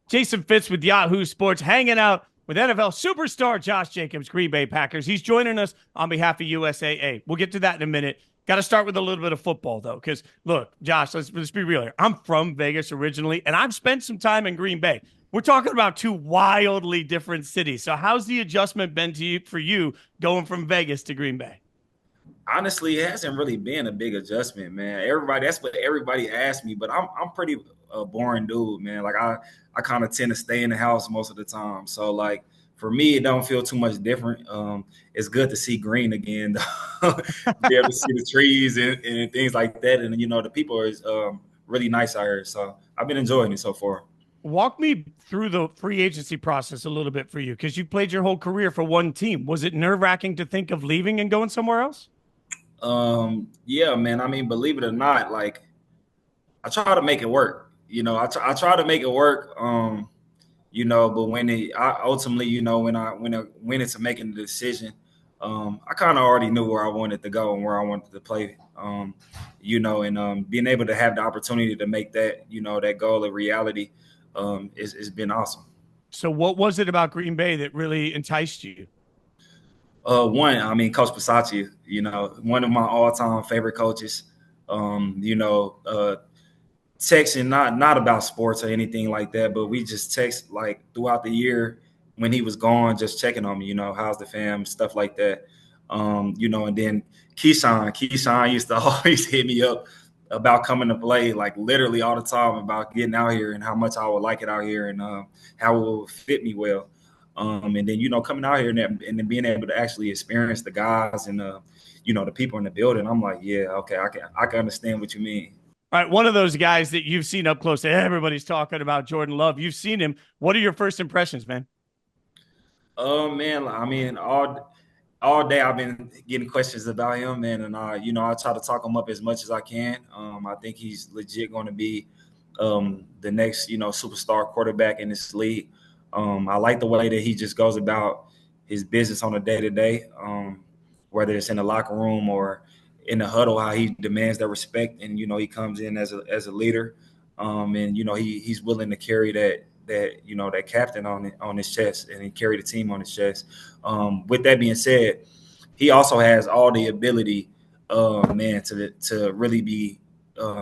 Jason Fitz with Yahoo Sports, hanging out with NFL superstar Josh Jacobs, Green Bay Packers. He's joining us on behalf of USAA. We'll get to that in a minute. Got to start with a little bit of football, though, because look, Josh, let's be real here. I'm from Vegas originally, and I've spent some time in Green Bay. We're talking about two wildly different cities. So, how's the adjustment been to you for you going from Vegas to Green Bay? Honestly, it hasn't really been a big adjustment, man. That's what everybody asks me, but I'm pretty boring dude, man. Like I kind of tend to stay in the house most of the time. So like for me, it don't feel too much different. It's good to see green again, be able to see the trees and things like that. And the people are really nice out here. So I've been enjoying it so far. Walk me through the free agency process a little bit for you, because you played your whole career for one team. Was it nerve wracking to think of leaving and going somewhere else? Yeah, man. I mean, believe it or not, like I try to make it work. I try to make it work. But I ultimately, when I went into making the decision, I kind of already knew where I wanted to go and where I wanted to play. And being able to have the opportunity to make that, that goal a reality, it's been awesome. So, what was it about Green Bay that really enticed you? Coach Pasacci, one of my all-time favorite coaches. Texting not about sports or anything like that, but we just text like throughout the year when he was gone, just checking on me, how's the fam, stuff like that. And then Keyshawn used to always hit me up about coming to play, like literally all the time about getting out here and how much I would like it out here and how it would fit me well. And then, coming out here and then being able to actually experience the guys and, the people in the building, I'm like, yeah, okay, I can understand what you mean. All right, one of those guys that you've seen up close, everybody's talking about Jordan Love. You've seen him. What are your first impressions, man? Man, I mean, all day I've been getting questions about him, man, and I try to talk him up as much as I can. I think he's legit going to be the next, superstar quarterback in this league. I like the way that he just goes about his business on a day to day, whether it's in the locker room or in the huddle, how he demands that respect, and he comes in as a leader, and he's willing to carry that captain on his chest, and he carry the team on his chest. With that being said, he also has all the ability, man, to really be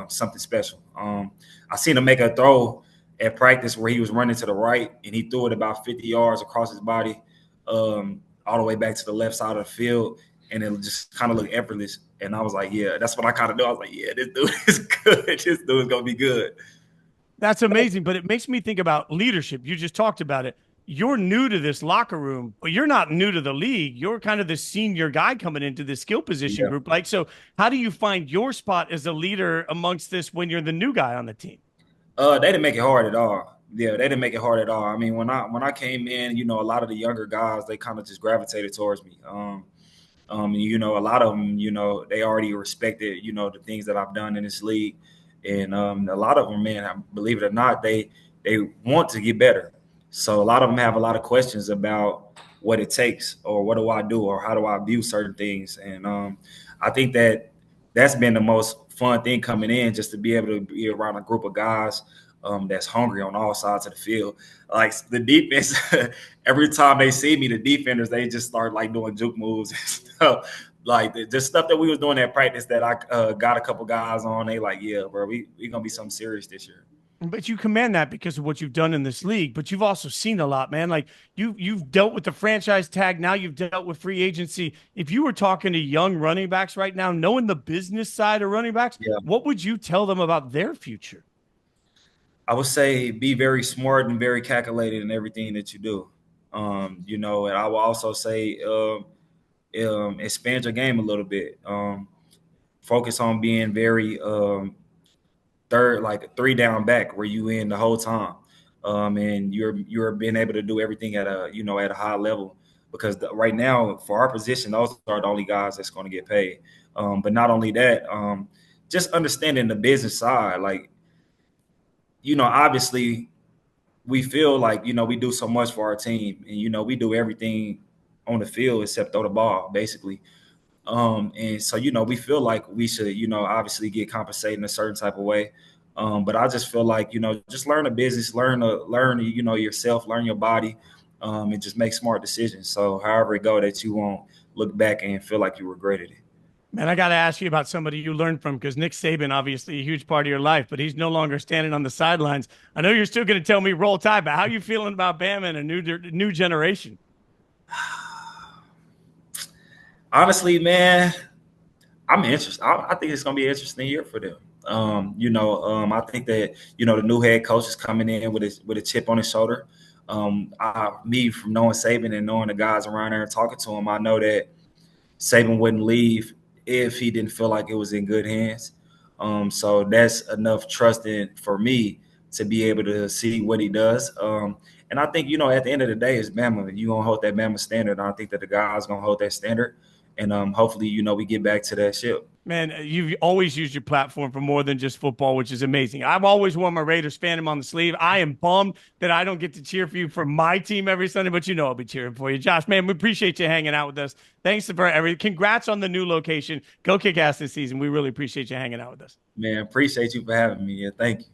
something special. I seen him make a throw at practice where he was running to the right and he threw it about 50 yards across his body, all the way back to the left side of the field, and it just kind of looked effortless. And I was like, yeah, that's what I kind of knew. I was like, yeah, this dude is good. This dude's gonna be good. That's amazing, but it makes me think about leadership. You just talked about it. You're new to this locker room, but you're not new to the league. You're kind of the senior guy coming into the skill position Yeah. group. Like, so how do you find your spot as a leader amongst this when you're the new guy on the team? They didn't make it hard at all. Yeah, they didn't make it hard at all. I mean, when I came in, a lot of the younger guys, they kind of just gravitated towards me. A lot of them, they already respected, the things that I've done in this league, and a lot of them, man, believe it or not, they want to get better. So a lot of them have a lot of questions about what it takes, or what do I do, or how do I view certain things, and I think that's been the most fun thing coming in, just to be able to be around a group of guys that's hungry on all sides of the field. Like the defense, every time they see me, the defenders, they just start like doing juke moves and stuff. Like the stuff that we was doing at practice that I got a couple guys on. They like, yeah, bro, we gonna be something serious this year. But you command that because of what you've done in this league. But you've also seen a lot, man. Like you've dealt with the franchise tag. Now you've dealt with free agency. If you were talking to young running backs right now, knowing the business side of running backs, Yeah, what would you tell them about their future? I would say be very smart and very calculated in everything that you do. And I will also say expand your game a little bit. Focus on being very third, like three down back, where you in the whole time, and you're being able to do everything at a high level. Because right now, for our position, those are the only guys that's going to get paid. But not only that, just understanding the business side, like obviously we feel like we do so much for our team, and we do everything on the field except throw the ball, basically. And so we feel like we should obviously get compensated in a certain type of way. But I just feel like, just learn the business, learn, yourself, learn your body, and just make smart decisions. So however it go, that you won't look back and feel like you regretted it. Man, I got to ask you about somebody you learned from, because Nick Saban, obviously a huge part of your life, but he's no longer standing on the sidelines. I know you're still going to tell me Roll Tide, but how are you feeling about Bama and a new generation? Honestly, man, I'm interested. I think it's going to be an interesting year for them. I think that the new head coach is coming in with a chip on his shoulder. Me from knowing Saban and knowing the guys around there and talking to him, I know that Saban wouldn't leave if he didn't feel like it was in good hands. So that's enough trust in for me to be able to see what he does. And I think, at the end of the day, it's Bama. You're going to hold that Bama standard. And I think that the guys going to hold that standard. And hopefully, we get back to that ship. Man, you've always used your platform for more than just football, which is amazing. I've always worn my Raiders fandom on the sleeve. I am bummed that I don't get to cheer for you for my team every Sunday, but I'll be cheering for you. Josh, man, we appreciate you hanging out with us. Thanks for everything. Congrats on the new location. Go kick ass this season. We really appreciate you hanging out with us. Man, appreciate you for having me. Yeah, thank you.